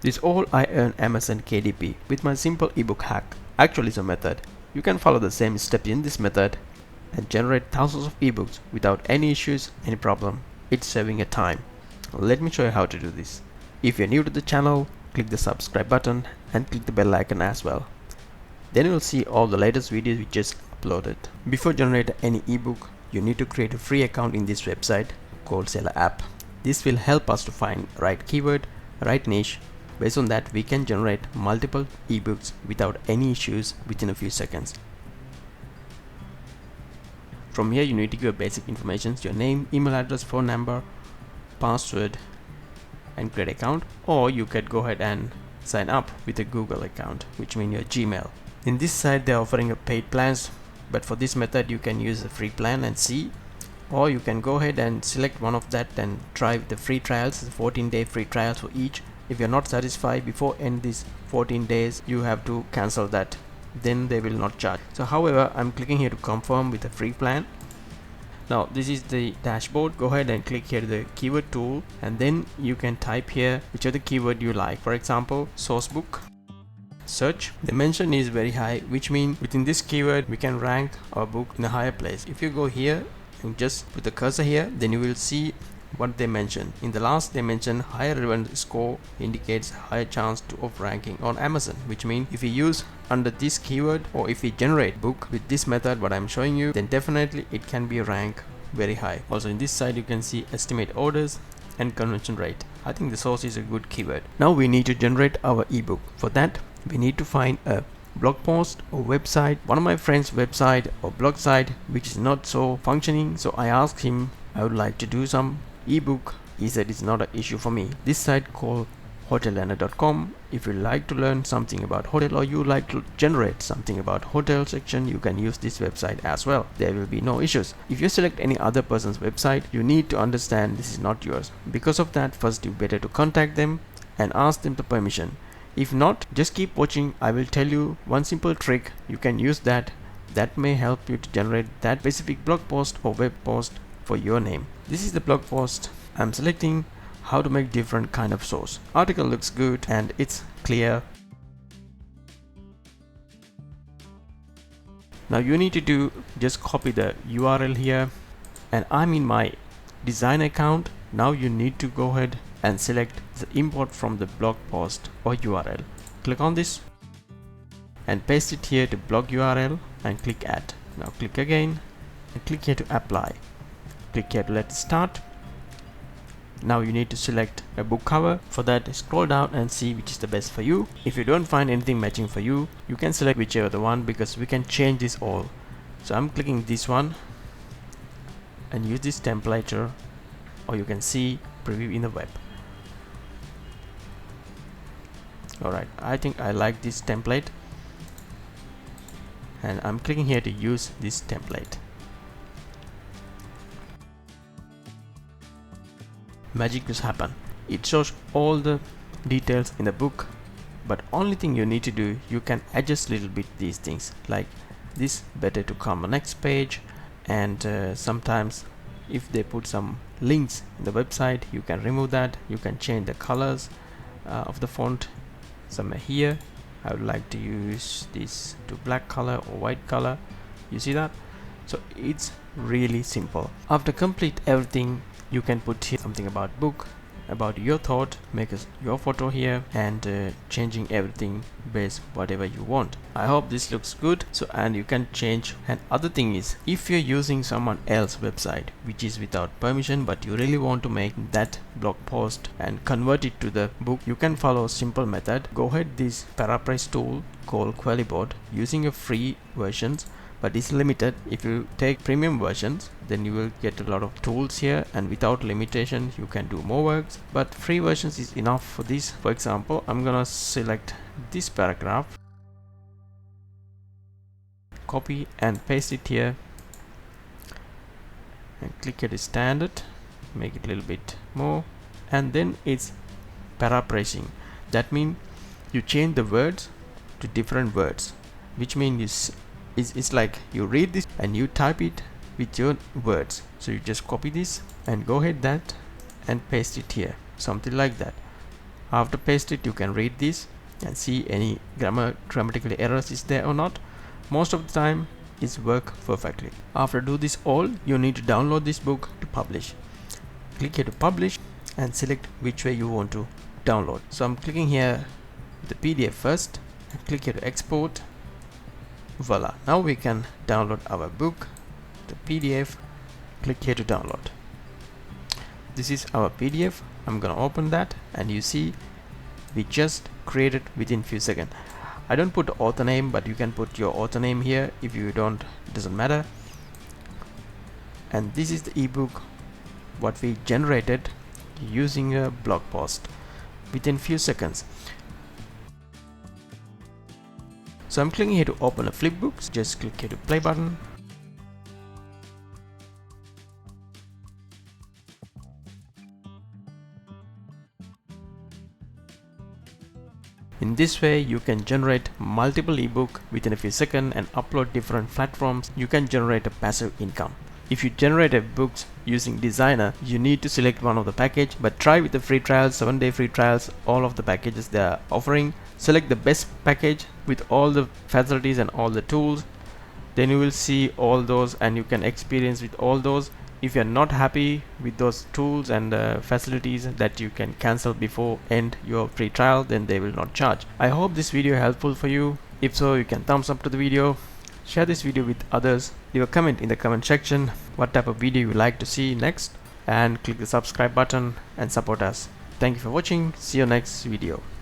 This all I earn Amazon KDP with my simple ebook hack. Actually is a method. You can follow the same steps in this method and generate thousands of ebooks without any issues, any problem. It's saving your time. Let me show you how to do this. If you're new to the channel, click the subscribe button and click the bell icon as well. Then you'll see all the latest videos we just uploaded. Before generating any ebook, you need to create a free account in this website called Seller app. This will help us to find right keyword, right niche. Based on that, we can generate multiple ebooks without any issues within a few seconds. From here, you need to give basic information: your name, email address, phone number, password, and create account. Or you could go ahead and sign up with a Google account, which means your Gmail. In this site, they're offering a paid plans, but for this method, you can use a free plan and see. Or you can go ahead and select one of that and try the free trials, 14-day free trials for each. If you're not satisfied before end these 14 days, you have to cancel that. Then they will not charge. So however, I'm clicking here to confirm with a free plan. Now this is the dashboard. Go ahead and click here the keyword tool, and then you can type here whichever keyword you like. For example, source book. Search. The mention is very high, which means within this keyword we can rank our book in a higher place. If you go here and just put the cursor here, then you will see what they mentioned. In the last, they mentioned higher relevant score indicates higher chance of ranking on Amazon, which means if you use under this keyword, or if you generate book with this method what I'm showing you, then definitely it can be ranked very high. Also in this side you can see estimate orders and conversion rate. I think the source is a good keyword. Now we need to generate our ebook. For that, we need to find a blog post or website. One of my friends' website or blog site which is not so functioning, so I asked him I would like to do some ebook. He said it's not an issue for me. This site called hotellearner.com. If you like to learn something about hotel, or you like to generate something about hotel section, you can use this website as well. There will be no issues. If you select any other person's website, you need to understand this is not yours. Because of that, first you better to contact them and ask them the permission. If not, just keep watching. I will tell you one simple trick you can use that may help you to generate that specific blog post or web post for your name. This is the blog post. I'm selecting how to make different kind of source. Article looks good and it's clear. Now you need to do just copy the URL here, and I'm in my design account. Now you need to go ahead and select the import from the blog post or URL. Click on this and paste it here to blog URL and click add. Now click again and click here to apply. Click here to let's start. Now you need to select a book cover. For that, scroll down and see which is the best for you. If you don't find anything matching for you, you can select whichever the one, because we can change this all. So I'm clicking this one and use this template here, or you can see preview in the web. Alright, I think I like this template and I'm clicking here to use this template. Magic just happen. It shows all the details in the book, but only thing you need to do, you can adjust little bit these things, like this better to come on next page, and sometimes if they put some links in the website, you can remove that. You can change the colors of the font. Somewhere here I would like to use this to black color or white color. You see that? So it's really simple. After complete everything, you can put here something about book, about your thought, make your photo here, and changing everything based whatever you want. I hope this looks good. So, and you can change. And other thing is, if you're using someone else's website which is without permission, but you really want to make that blog post and convert it to the book, you can follow a simple method. Go ahead, this paraphrase tool called Quellybot, using a free versions, but it's limited. If you take premium versions, then you will get a lot of tools here, and without limitations you can do more works, but free versions is enough for this. For example, I'm gonna select this paragraph, copy and paste it here, and click here to standard, make it a little bit more, and then it's paraphrasing. That means you change the words to different words, which means it's like you read this and you type it with your words. So you just copy this and go ahead that and paste it here, something like that. After paste it, you can read this and see any grammatical errors is there or not. Most of the time it's work perfectly. After do this all, you need to download this book to publish. Click here to publish and select which way you want to download. So I'm clicking here the PDF first and click here to export. Voila, now we can download our book, the PDF. Click here to download. This is our PDF. I'm gonna open that and you see we just created within few seconds. I don't put author name, but you can put your author name here. If you don't, it doesn't matter. And this is the ebook what we generated using a blog post within few seconds. So I'm clicking here to open a flipbook. Just click here to play button. In this way, you can generate multiple ebook within a few seconds and upload different platforms. You can generate a passive income. If you generate a books using Designer, you need to select one of the package, but try with the free trials, 7-day free trials, all of the packages they are offering. Select the best package with all the facilities and all the tools. Then you will see all those and you can experience with all those. If you're not happy with those tools and facilities, that you can cancel before end your free trial, then they will not charge. I hope this video helpful for you. If so, you can thumbs up to the video, share this video with others, leave a comment in the comment section what type of video you like to see next, and click the subscribe button and support us. Thank you for watching. See you next video.